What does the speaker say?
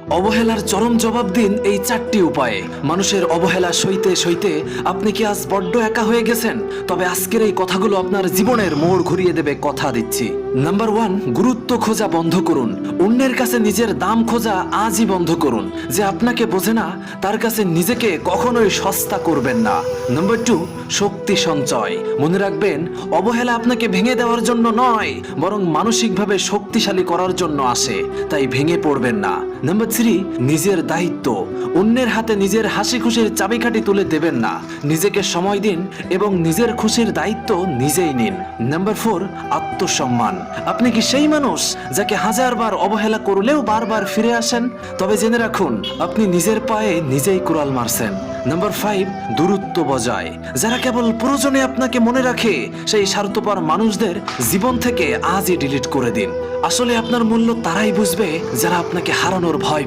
অবহেলার চরম জবাব দিন এই 4টি উপায়ে। মানুষের অবহেলা সইতে সইতে আপনি কি আজ বড্ড একা হয়ে গেছেন? তবে আজকের এই কথাগুলো আপনার জীবনের মোড় ঘুরিয়ে দেবে, কথা দিচ্ছি। নাম্বার 1, গুরুত্ব খোঁজা বন্ধ করুন। অন্যের কাছে নিজের দাম খোঁজা আজই বন্ধ করুন। যে আপনাকে বোঝে না তার কাছে নিজেকে কখনোই সস্তা করবেন না। নাম্বার 2, শক্তি সঞ্চয়। মনে রাখবেন, অবহেলা আপনাকে ভেঙে দেওয়ার জন্য নয়, বরং মানসিকভাবে শক্তিশালী করার জন্য আসে। তাই ভেঙে পড়বেন না। নাম্বার 3, নিজের দায়িত্ব। অন্যের হাতে নিজের হাসি খুশির চাবিকাঠি তুলে দেবেন না। নিজেকে সময় দিন এবং নিজের খুশির দায়িত্ব নিজেই নিন। নাম্বার 4, আত্মসম্মান। আপনি কি সেই মানুষ যাকে হাজারবার অবহেলা করলেও বারবার ফিরে আসেন? তবে জেনে রাখুন, আপনি নিজের পায়ে নিজেই কুড়াল মারছেন। নাম্বার 5, দূরত্ব বজায়। যারা কেবল প্রয়োজনে আপনাকে মনে রাখে, সেই স্বার্থপর মানুষদের জীবন থেকে আজই ডিলিট করে দিন। আসলে আপনার মূল্য তারাই বুঝবে যারা আপনাকে হারানোর ভয়